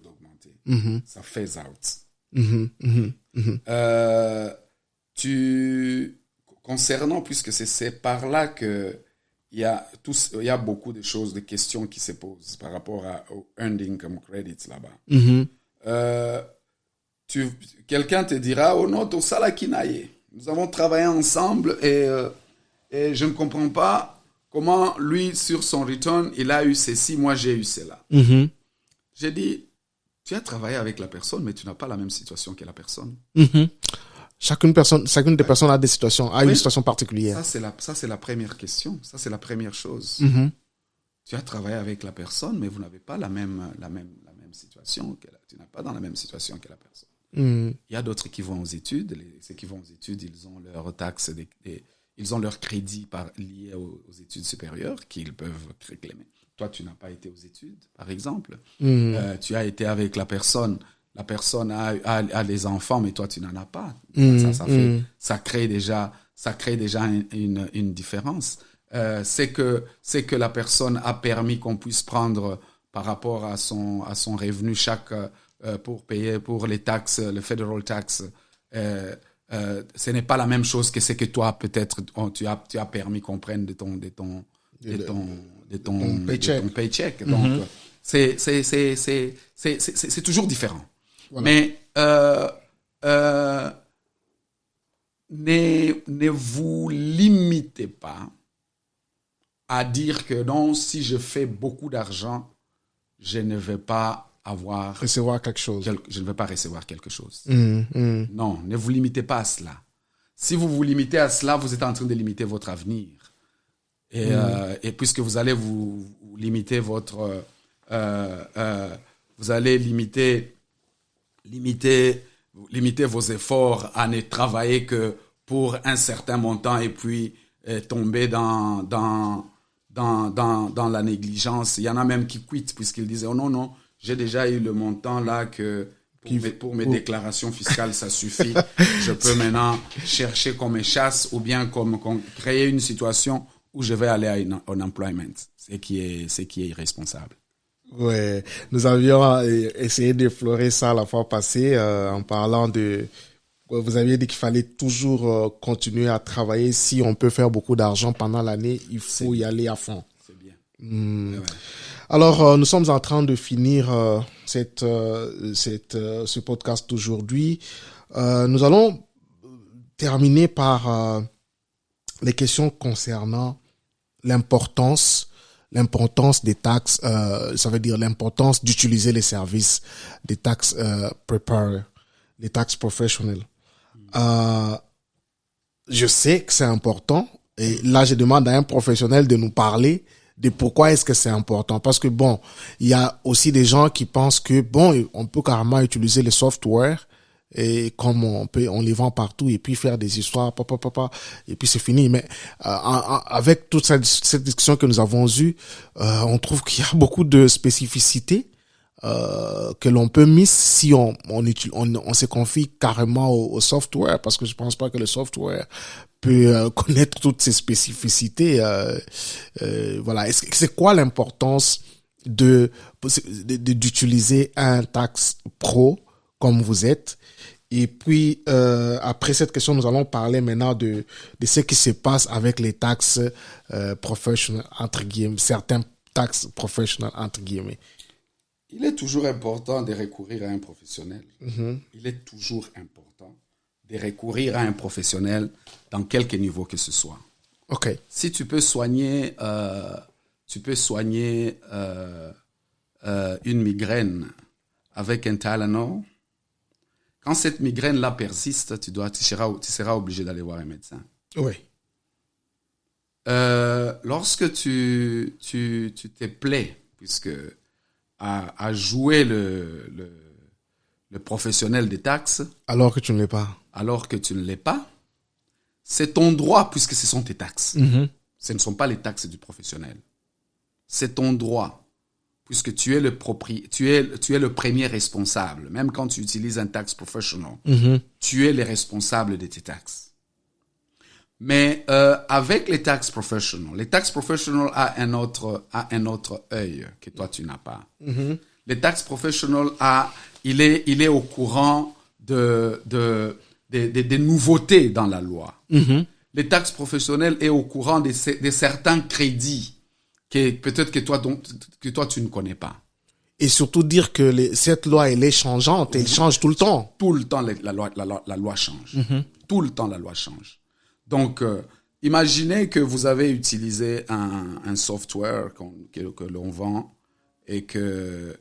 Mm-hmm. Ça phase out. Mm-hmm. Mm-hmm. Concernant, puisque c'est par là que il y a beaucoup de choses, de questions qui se posent par rapport au Earned Income Credits là-bas. Mm-hmm. Quelqu'un te dira, oh non, tout ça là qui naille. Nous avons travaillé ensemble et je ne comprends pas comment lui, sur son return, il a eu ceci, moi j'ai eu cela. Mm-hmm. J'ai dit, tu as travaillé avec la personne, mais tu n'as pas la même situation que la personne. Mm-hmm. Chacune des personnes a une situation particulière. Ça, c'est la première question. Ça, c'est la première chose. Mm-hmm. Tu as travaillé avec la personne, mais vous n'avez pas la même situation. Tu n'es pas dans la même situation que la personne. Mm-hmm. Il y a d'autres qui vont aux études. Ceux qui vont aux études, ils ont leurs taxes, ils ont leur crédit lié aux études supérieures qu'ils peuvent réclamer. Toi, tu n'as pas été aux études, par exemple. Mm-hmm. Tu as été avec la personne. La personne a les enfants, mais toi, tu n'en as pas. Ça crée déjà une différence. C'est que la personne a permis qu'on puisse prendre par rapport à son revenu pour payer pour les taxes, le federal tax. Ce n'est pas la même chose que ce que toi, peut-être, tu as permis qu'on prenne de ton paycheck. Mm-hmm. Donc, c'est toujours différent. Voilà. Mais ne vous limitez pas à dire que non, si je fais beaucoup d'argent, je ne vais pas recevoir quelque chose. Je ne vais pas recevoir quelque chose. Mm-hmm. Non, ne vous limitez pas à cela. Si vous vous limitez à cela, vous êtes en train de limiter votre avenir. Et puisque vous allez vous limiter votre... vous allez limiter vos efforts à ne travailler que pour un certain montant et puis tomber dans la négligence. Il y en a même qui quittent puisqu'ils disaient oh non, j'ai déjà eu le montant là que pour mes déclarations fiscales ça suffit. Je peux maintenant chercher qu'on me chasse ou bien créer une situation où je vais aller à unemployment, ce qui est irresponsable. Ouais, nous avions essayé d'effleurer ça la fois passée en parlant de... Vous aviez dit qu'il fallait toujours continuer à travailler. Si on peut faire beaucoup d'argent pendant l'année, il faut y aller à fond. C'est bien. Ouais. Ouais. Alors, nous sommes en train de finir ce podcast d'aujourd'hui. Nous allons terminer par les questions concernant l'importance des taxes, ça veut dire l'importance d'utiliser les services des tax preparers, les tax professionnels. Je sais que c'est important et là je demande à un professionnel de nous parler de pourquoi est-ce que c'est important, parce que bon, il y a aussi des gens qui pensent que bon, on peut carrément utiliser les softwares et comme on les vend partout et puis faire des histoires et puis c'est fini. Mais avec toute cette discussion que nous avons eue, on trouve qu'il y a beaucoup de spécificités que l'on peut miss si on se confie carrément au software, parce que je pense pas que le software peut connaître toutes ces spécificités. Voilà. C'est quoi l'importance d'utiliser un tax pro comme vous êtes? Et puis, après cette question, nous allons parler maintenant de ce qui se passe avec les taxes professionnelles, entre guillemets, certains taxes professionnelles, entre guillemets. Il est toujours important de recourir à un professionnel. Mm-hmm. Il est toujours important de recourir à un professionnel dans quelque niveau que ce soit. OK. Si tu peux soigner, une migraine avec un Tylenol. Quand cette migraine-là persiste, tu seras obligé d'aller voir un médecin. Oui. Lorsque tu te plais, puisque à jouer le professionnel des taxes, Alors que tu ne l'es pas. alors que tu ne l'es pas, c'est ton droit, puisque ce sont tes taxes. Ce ne sont pas les taxes du professionnel. C'est ton droit, puisque tu es le premier responsable. Même quand tu utilises un tax professional, tu es le responsable de tes taxes. Mais avec les tax professionals a un autre œil que toi tu n'as pas. Les tax professionals il est au courant des nouveautés dans la loi. Les tax professionnels est au courant de certains crédits que peut-être que toi tu ne connais pas. Et surtout dire que cette loi, elle est changeante, elle change tout le temps. Tout le temps, la loi change. Tout le temps, la loi change. Donc, imaginez que vous avez utilisé un software que l'on vend et que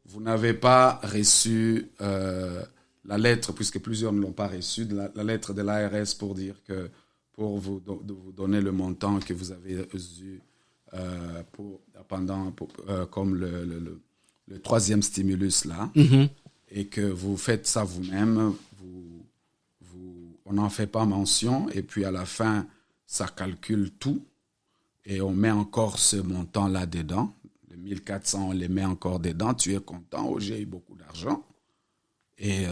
vous n'avez pas reçu la lettre, puisque plusieurs ne l'ont pas reçu, la lettre de l'ARS pour vous donner le montant que vous avez eu comme le troisième stimulus là, et que vous faites ça vous-même, on n'en fait pas mention, et puis à la fin, ça calcule tout, et on met encore ce montant-là dedans. Les 1400, on les met encore dedans. Tu es content, oh, j'ai eu beaucoup d'argent. Et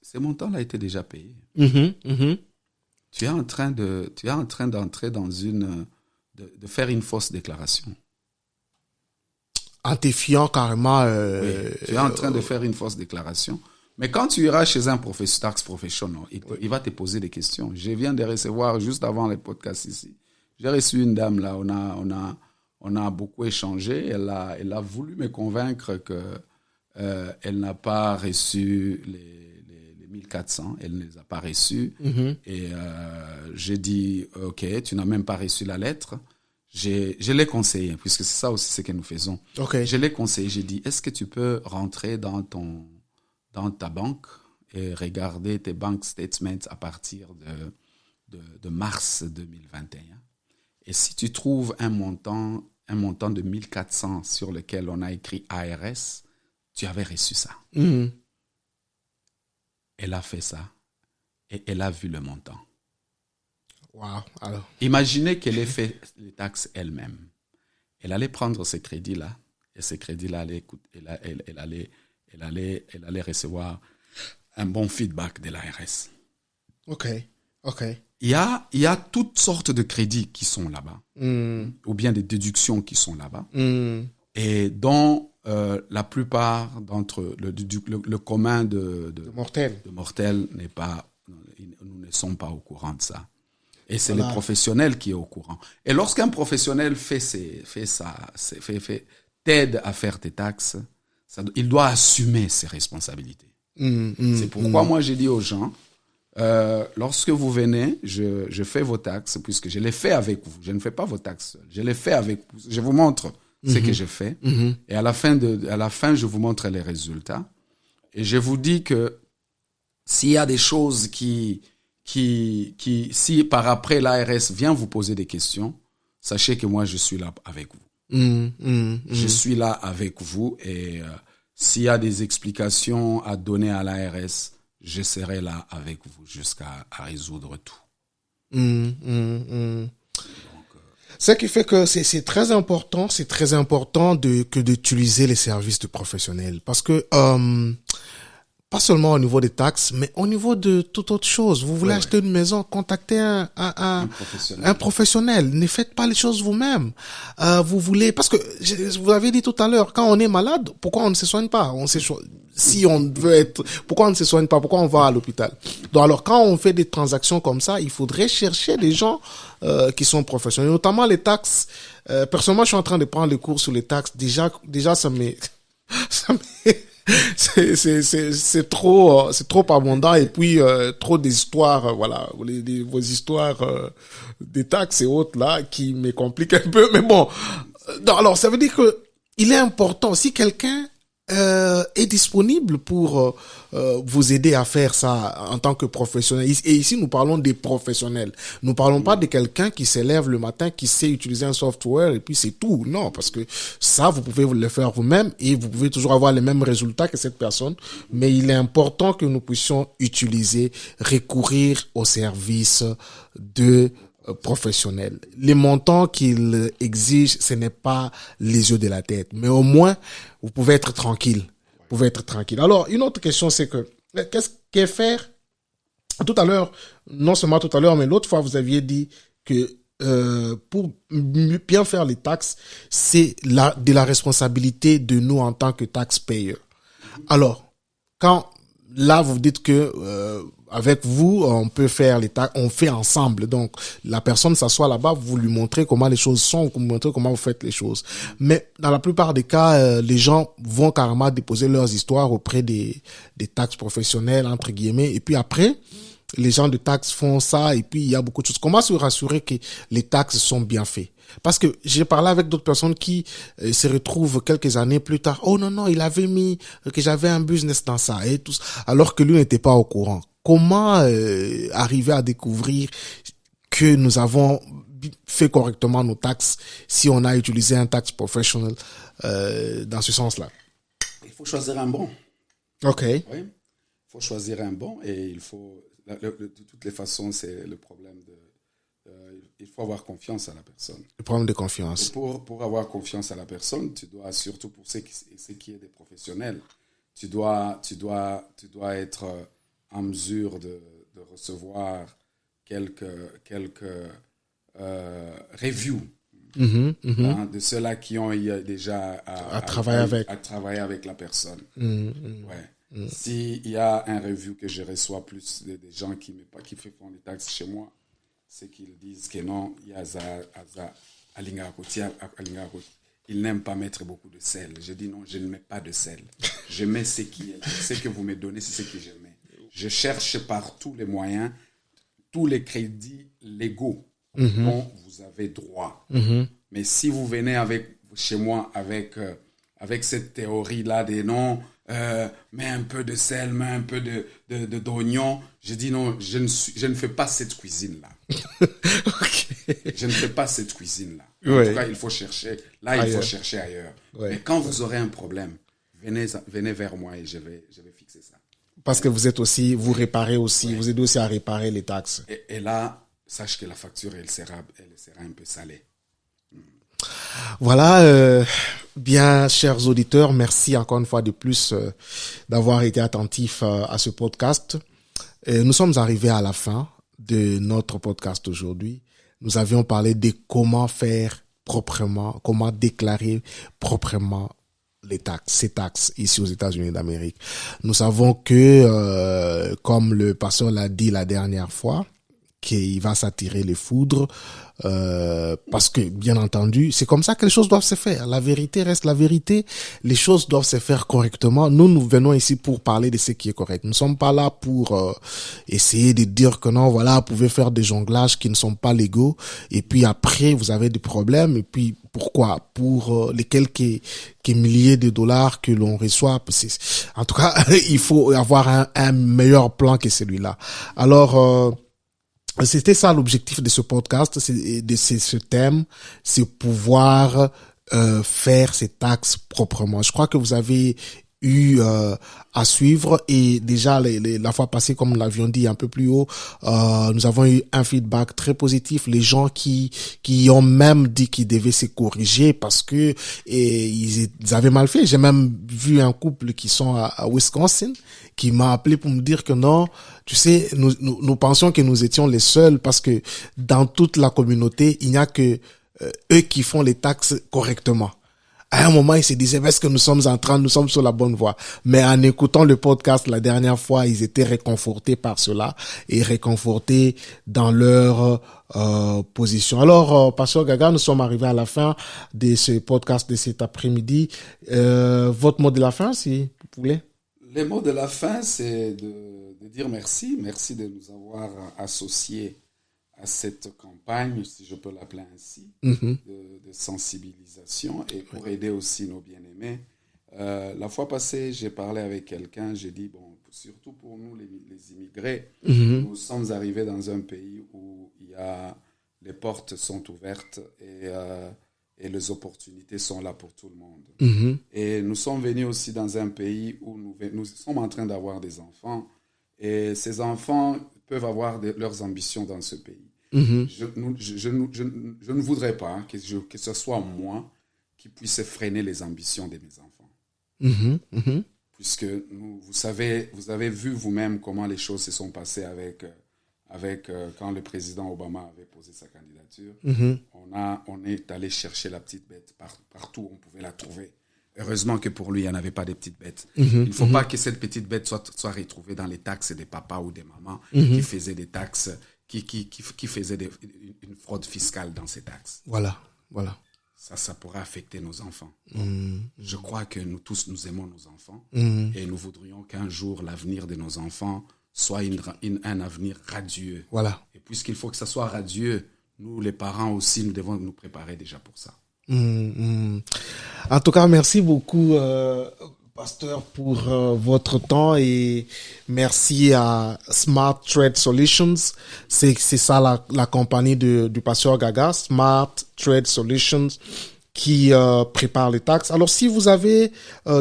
ce montant-là était déjà payé. Tu es en train d'entrer dans de faire une fausse déclaration. En te fiant carrément... Oui, tu es en train de faire une fausse déclaration. Mais quand tu iras chez un tax professionnel, il va te poser des questions. Je viens de recevoir, juste avant les podcasts ici, j'ai reçu une dame là, on a beaucoup échangé. Elle a voulu me convaincre que elle n'a pas reçu les 1400, elle ne les a pas reçus. Et j'ai dit, ok, tu n'as même pas reçu la lettre. Je l'ai conseillé, puisque c'est ça aussi ce que nous faisons. Okay. Je l'ai conseillé, j'ai dit, est-ce que tu peux rentrer dans ta banque et regarder tes bank statements à partir de mars 2021. Et si tu trouves un montant de 1400 sur lequel on a écrit ARS, tu avais reçu ça. Elle a fait ça et elle a vu le montant. Wow. Alors. Imaginez qu'elle ait fait les taxes elle-même. Elle allait prendre ce crédit-là et ce crédit-là, elle allait recevoir un bon feedback de l'ARS. Ok. Il y a toutes sortes de crédits qui sont là-bas, ou bien des déductions qui sont là-bas, et dont la plupart d'entre le commun de mortels n'est pas, nous ne sommes pas au courant de ça. Et c'est le professionnel qui est au courant. Et lorsqu'un professionnel t'aide à faire tes taxes, il doit assumer ses responsabilités. C'est pourquoi moi j'ai dit aux gens, lorsque vous venez, je fais vos taxes, puisque je les fais avec vous. Je ne fais pas vos taxes seuls. Je les fais avec vous. Je vous montre ce que je fais. Et à la fin, je vous montre les résultats. Et je vous dis que s'il y a des choses si par après l'ARS vient vous poser des questions, sachez que moi je suis là avec vous. Je suis là avec vous et s'il y a des explications à donner à l'ARS, je serai là avec vous jusqu'à résoudre tout. Donc, ce qui fait que c'est très important d'utiliser les services de professionnels parce que pas seulement au niveau des taxes, mais au niveau de toute autre chose. Vous voulez acheter une maison, contactez un professionnel. Ne faites pas les choses vous-même. Vous voulez, parce que vous avez dit tout à l'heure, quand on est malade, pourquoi on ne se soigne pas? Si on veut être, pourquoi on ne se soigne pas? Pourquoi on va à l'hôpital? Donc alors, quand on fait des transactions comme ça, il faudrait chercher des gens qui sont professionnels, notamment les taxes. Personnellement, je suis en train de prendre les cours sur les taxes. Déjà, c'est trop abondant et puis trop d'histoires, voilà, vos histoires des taxes et autres là qui me compliquent un peu, mais bon. Alors ça veut dire que il est important si quelqu'un est disponible pour vous aider à faire ça en tant que professionnel. Et ici, nous parlons des professionnels. Nous parlons pas de quelqu'un qui s'élève le matin, qui sait utiliser un software et puis c'est tout. Non, parce que ça, vous pouvez le faire vous-même et vous pouvez toujours avoir les mêmes résultats que cette personne. Mais il est important que nous puissions recourir aux services de professionnels. Les montants qu'il exige, ce n'est pas les yeux de la tête, mais au moins, vous pouvez être tranquille. Vous pouvez être tranquille. Alors, une autre question, c'est que, qu'est-ce qu'est faire? Tout à l'heure, non seulement tout à l'heure, mais l'autre fois, vous aviez dit que pour bien faire les taxes, c'est de la responsabilité de nous en tant que taxpayeurs. Alors, quand là, vous dites que avec vous, on peut faire les taxes, on fait ensemble. Donc, la personne s'assoit là-bas, vous lui montrez comment les choses sont, vous montrez comment vous faites les choses. Mais dans la plupart des cas, les gens vont carrément déposer leurs histoires auprès des taxes professionnelles, entre guillemets. Et puis après, les gens de taxes font ça et puis il y a beaucoup de choses. Comment se rassurer que les taxes sont bien faites? Parce que j'ai parlé avec d'autres personnes qui se retrouvent quelques années plus tard. Oh non, il avait mis que j'avais un business dans ça et tout ça, alors que lui n'était pas au courant. Comment arriver à découvrir que nous avons fait correctement nos taxes si on a utilisé un tax professional dans ce sens-là? Il faut choisir un bon. OK. Oui, il faut choisir un bon et il faut... de toutes les façons, c'est le problème de... il faut avoir confiance à la personne. Le problème de confiance. Et pour avoir confiance à la personne, tu dois, surtout pour ceux qui est des professionnels, tu dois être en mesure de recevoir quelques reviews de ceux-là qui ont déjà à travailler avec la personne. Ouais. S'il y a un review que je reçois plus des gens qui font les taxes chez moi, c'est qu'ils disent que non, il y a ils n'aiment pas mettre beaucoup de sel. Je dis non, je ne mets pas de sel. Je mets ce que vous me donnez, c'est ce que je mets. Je cherche par tous les moyens, tous les crédits légaux dont vous avez droit. Mais si vous venez chez moi avec cette théorie-là des non, mets un peu de sel, mets un peu d'oignon, je dis non, je ne fais pas cette cuisine-là. Okay. Je ne fais pas cette cuisine-là. En tout cas, il faut chercher. Là, il faut chercher ailleurs. Ouais. Mais quand vous aurez un problème, venez vers moi et je vais fixer ça. Parce que vous réparez aussi, vous aidez aussi à réparer les taxes. Et là, sache que la facture, elle sera un peu salée. Voilà, bien chers auditeurs, merci encore une fois de plus d'avoir été attentifs à ce podcast. Nous sommes arrivés à la fin de notre podcast aujourd'hui. Nous avions parlé de comment faire proprement, comment déclarer proprement ces taxes ici aux États-Unis d'Amérique. Nous savons que, comme le pasteur l'a dit la dernière fois, qu'il va s'attirer les foudres, parce que, bien entendu, c'est comme ça que les choses doivent se faire. La vérité reste la vérité. Les choses doivent se faire correctement. Nous venons ici pour parler de ce qui est correct. Nous ne sommes pas là pour essayer de dire que non, voilà, vous pouvez faire des jonglages qui ne sont pas légaux. Et puis après, vous avez des problèmes. Et puis, pourquoi? Pour les quelques milliers de dollars que l'on reçoit. En tout cas, il faut avoir un meilleur plan que celui-là. Alors, c'était ça l'objectif de ce podcast, de ce thème, c'est pouvoir faire ces taxes proprement. Je crois que vous avez eu à suivre et déjà la fois passée, comme nous l'avions dit un peu plus haut, nous avons eu un feedback très positif. Les gens qui ont même dit qu'ils devaient se corriger parce que ils avaient mal fait. J'ai même vu un couple qui sont à Wisconsin qui m'a appelé pour me dire que non, tu sais, nous pensions que nous étions les seuls parce que dans toute la communauté, il n'y a que eux qui font les taxes correctement. À un moment, ils se disaient, est-ce que nous sommes sur la bonne voie? Mais en écoutant le podcast la dernière fois, ils étaient réconfortés par cela et réconfortés dans leur position. Alors, Pasteur Gaga, nous sommes arrivés à la fin de ce podcast de cet après-midi. Votre mot de la fin, si vous voulez? Les mots de la fin, c'est de dire merci. Merci de nous avoir associés à cette campagne, si je peux l'appeler ainsi, de sensibilisation et pour aider aussi nos bien-aimés La fois passée, j'ai parlé avec quelqu'un, j'ai dit, bon, surtout pour nous, les immigrés, nous sommes arrivés dans un pays où les portes sont ouvertes et les opportunités sont là pour tout le monde. Et nous sommes venus aussi dans un pays où nous sommes en train d'avoir des enfants et ces enfants peuvent avoir leurs ambitions dans ce pays. Je ne voudrais pas que ce soit moi qui puisse freiner les ambitions de mes enfants. Puisque vous avez vu vous-même comment les choses se sont passées avec quand le président Obama avait posé sa candidature. On est allé chercher la petite bête partout où on pouvait la trouver. Heureusement que pour lui, il n'y en avait pas de petites bêtes. Il ne faut pas que cette petite bête soit retrouvée dans les taxes des papas ou des mamans qui faisaient des taxes, qui faisaient une fraude fiscale dans ces taxes. Voilà. Ça pourrait affecter nos enfants. Je crois que nous tous, nous aimons nos enfants et nous voudrions qu'un jour, l'avenir de nos enfants soit un avenir radieux. Voilà. Et puisqu'il faut que ça soit radieux, nous, les parents aussi, nous devons nous préparer déjà pour ça. En tout cas, merci beaucoup, pasteur, pour votre temps et merci à Smart Trade Solutions. C'est ça la compagnie du pasteur Gaga, Smart Trade Solutions, qui prépare les taxes. Alors, si vous avez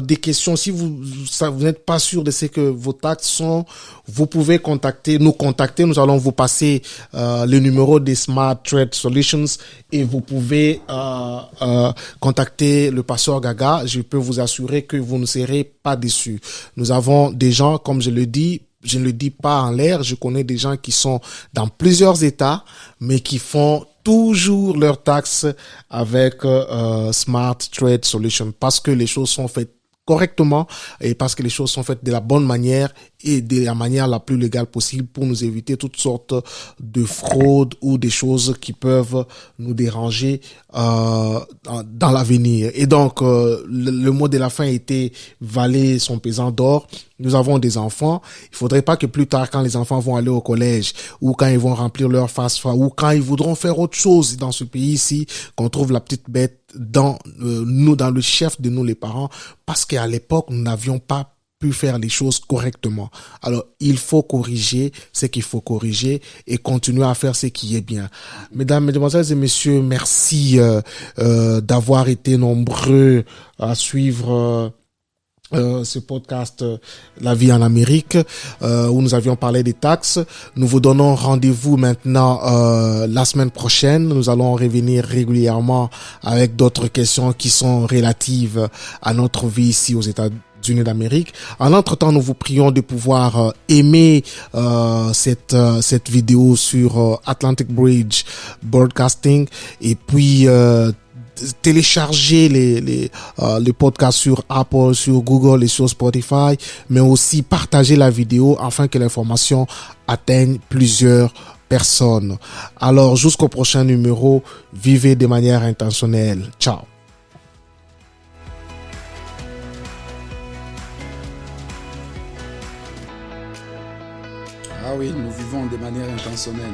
des questions, si vous n'êtes pas sûr de ce que vos taxes sont, vous pouvez nous contacter. Nous allons vous passer le numéro des Smart Trade Solutions et vous pouvez contacter le pasteur Gaga. Je peux vous assurer que vous ne serez pas déçus. Nous avons des gens, comme je le dis, je ne le dis pas en l'air, je connais des gens qui sont dans plusieurs États, mais qui font toujours leurs taxes avec Smart Trade Solutions parce que les choses sont faites correctement et parce que les choses sont faites de la bonne manière et de la manière la plus légale possible pour nous éviter toutes sortes de fraudes ou des choses qui peuvent nous déranger dans l'avenir. Et donc, le mot de la fin était valer son pesant d'or. Nous avons des enfants. Il faudrait pas que plus tard, quand les enfants vont aller au collège ou quand ils vont remplir leur FAFSA ou quand ils voudront faire autre chose dans ce pays-ci, qu'on trouve la petite bête dans le chef de nous les parents, parce qu'à l'époque, nous n'avions pas pu faire les choses correctement. Alors, il faut corriger ce qu'il faut corriger et continuer à faire ce qui est bien. Mesdames, Mesdemoiselles et Messieurs, merci d'avoir été nombreux à suivre ce podcast La vie en Amérique où nous avions parlé des taxes. Nous vous donnons rendez-vous maintenant la semaine prochaine. Nous allons revenir régulièrement avec d'autres questions qui sont relatives à notre vie ici aux États-Unis d'Amérique. En entre-temps, nous vous prions de pouvoir aimer cette vidéo sur Atlantic Bridge Broadcasting et puis télécharger les podcasts sur Apple, sur Google et sur Spotify, mais aussi partager la vidéo afin que l'information atteigne plusieurs personnes. Alors, jusqu'au prochain numéro, vivez de manière intentionnelle. Ciao. Ah oui, nous vivons de manière intentionnelle.